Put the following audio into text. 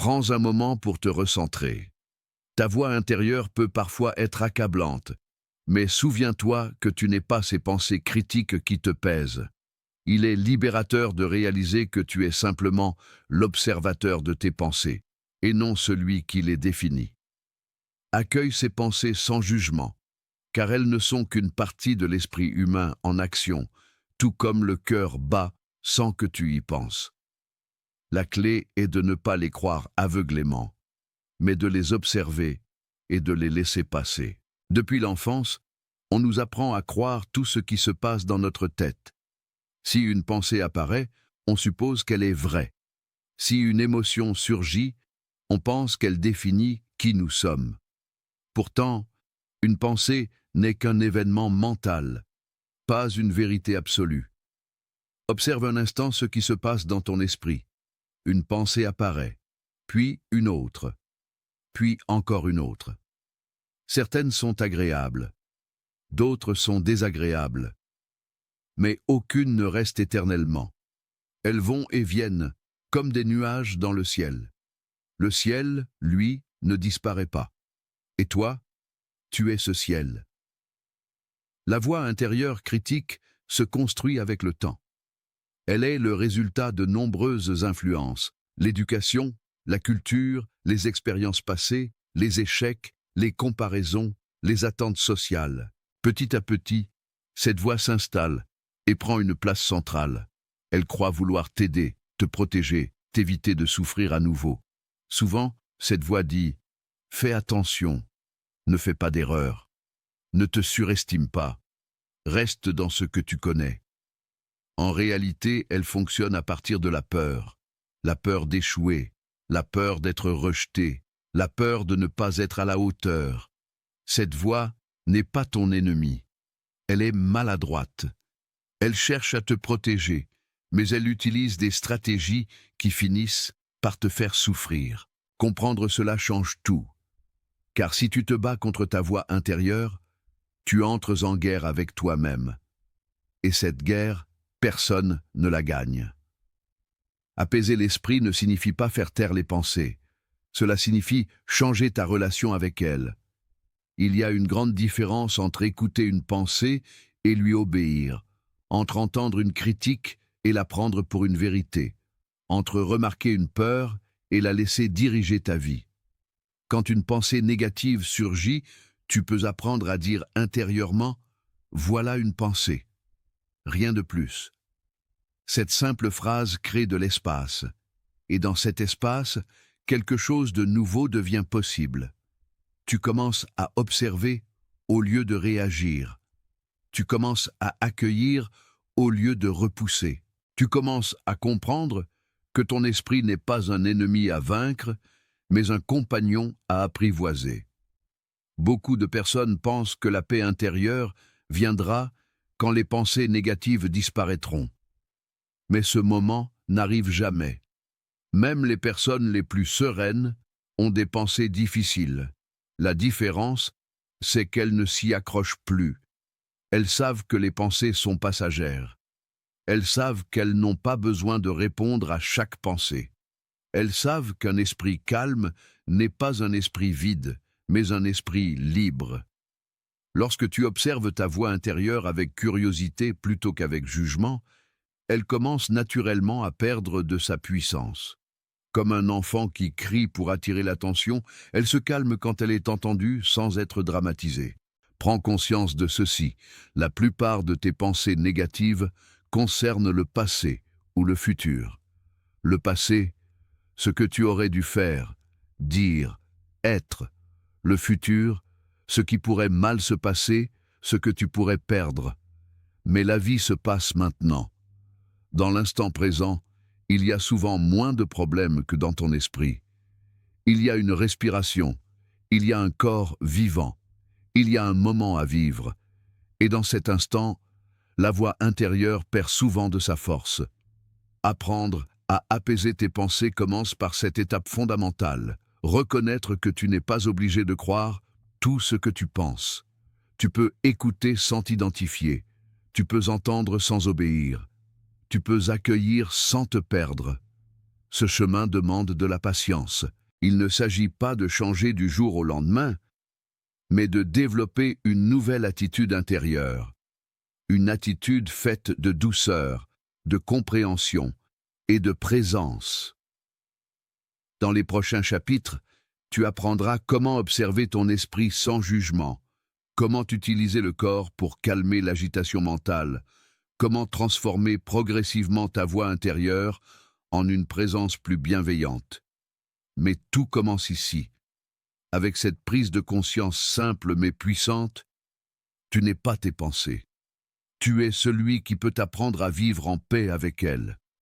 Prends un moment pour te recentrer. Ta voix intérieure peut parfois être accablante, mais souviens-toi que tu n'es pas ces pensées critiques qui te pèsent. Il est libérateur de réaliser que tu es simplement l'observateur de tes pensées, et non celui qui les définit. Accueille ces pensées sans jugement, car elles ne sont qu'une partie de l'esprit humain en action, tout comme le cœur bat sans que tu y penses. La clé est de ne pas les croire aveuglément, mais de les observer et de les laisser passer. Depuis l'enfance, on nous apprend à croire tout ce qui se passe dans notre tête. Si une pensée apparaît, on suppose qu'elle est vraie. Si une émotion surgit, on pense qu'elle définit qui nous sommes. Pourtant, une pensée n'est qu'un événement mental, pas une vérité absolue. Observe un instant ce qui se passe dans ton esprit. Une pensée apparaît, puis une autre, puis encore une autre. Certaines sont agréables, d'autres sont désagréables, mais aucune ne reste éternellement. Elles vont et viennent, comme des nuages dans le ciel. Le ciel, lui, ne disparaît pas. Et toi, tu es ce ciel. La voix intérieure critique se construit avec le temps. Elle est le résultat de nombreuses influences, l'éducation, la culture, les expériences passées, les échecs, les comparaisons, les attentes sociales. Petit à petit, cette voix s'installe et prend une place centrale. Elle croit vouloir t'aider, te protéger, t'éviter de souffrir à nouveau. Souvent, cette voix dit « Fais attention, ne fais pas d'erreur, ne te surestime pas, reste dans ce que tu connais. » En réalité, elle fonctionne à partir de la peur d'échouer, la peur d'être rejeté, la peur de ne pas être à la hauteur. Cette voix n'est pas ton ennemi, elle est maladroite. Elle cherche à te protéger, mais elle utilise des stratégies qui finissent par te faire souffrir. Comprendre cela change tout. Car si tu te bats contre ta voix intérieure, tu entres en guerre avec toi-même. Et cette guerre, personne ne la gagne. Apaiser l'esprit ne signifie pas faire taire les pensées. Cela signifie changer ta relation avec elles. Il y a une grande différence entre écouter une pensée et lui obéir, entre entendre une critique et la prendre pour une vérité, entre remarquer une peur et la laisser diriger ta vie. Quand une pensée négative surgit, tu peux apprendre à dire intérieurement « Voilà une pensée ». Rien de plus. Cette simple phrase crée de l'espace, et dans cet espace, quelque chose de nouveau devient possible. Tu commences à observer au lieu de réagir. Tu commences à accueillir au lieu de repousser. Tu commences à comprendre que ton esprit n'est pas un ennemi à vaincre, mais un compagnon à apprivoiser. Beaucoup de personnes pensent que la paix intérieure viendra quand les pensées négatives disparaîtront. Mais ce moment n'arrive jamais. Même les personnes les plus sereines ont des pensées difficiles. La différence, c'est qu'elles ne s'y accrochent plus. Elles savent que les pensées sont passagères. Elles savent qu'elles n'ont pas besoin de répondre à chaque pensée. Elles savent qu'un esprit calme n'est pas un esprit vide, mais un esprit libre. Lorsque tu observes ta voix intérieure avec curiosité plutôt qu'avec jugement, elle commence naturellement à perdre de sa puissance. Comme un enfant qui crie pour attirer l'attention, elle se calme quand elle est entendue sans être dramatisée. Prends conscience de ceci, la plupart de tes pensées négatives concernent le passé ou le futur. Le passé, ce que tu aurais dû faire, dire, être. Le futur, ce qui pourrait mal se passer, ce que tu pourrais perdre. Mais la vie se passe maintenant. Dans l'instant présent, il y a souvent moins de problèmes que dans ton esprit. Il y a une respiration, il y a un corps vivant, il y a un moment à vivre. Et dans cet instant, la voix intérieure perd souvent de sa force. Apprendre à apaiser tes pensées commence par cette étape fondamentale. Reconnaître que tu n'es pas obligé de croire tout ce que tu penses. Tu peux écouter sans t'identifier. Tu peux entendre sans obéir. Tu peux accueillir sans te perdre. Ce chemin demande de la patience. Il ne s'agit pas de changer du jour au lendemain, mais de développer une nouvelle attitude intérieure. Une attitude faite de douceur, de compréhension et de présence. Dans les prochains chapitres, tu apprendras comment observer ton esprit sans jugement, comment utiliser le corps pour calmer l'agitation mentale, comment transformer progressivement ta voix intérieure en une présence plus bienveillante. Mais tout commence ici. Avec cette prise de conscience simple mais puissante, tu n'es pas tes pensées. Tu es celui qui peut t'apprendre à vivre en paix avec elles.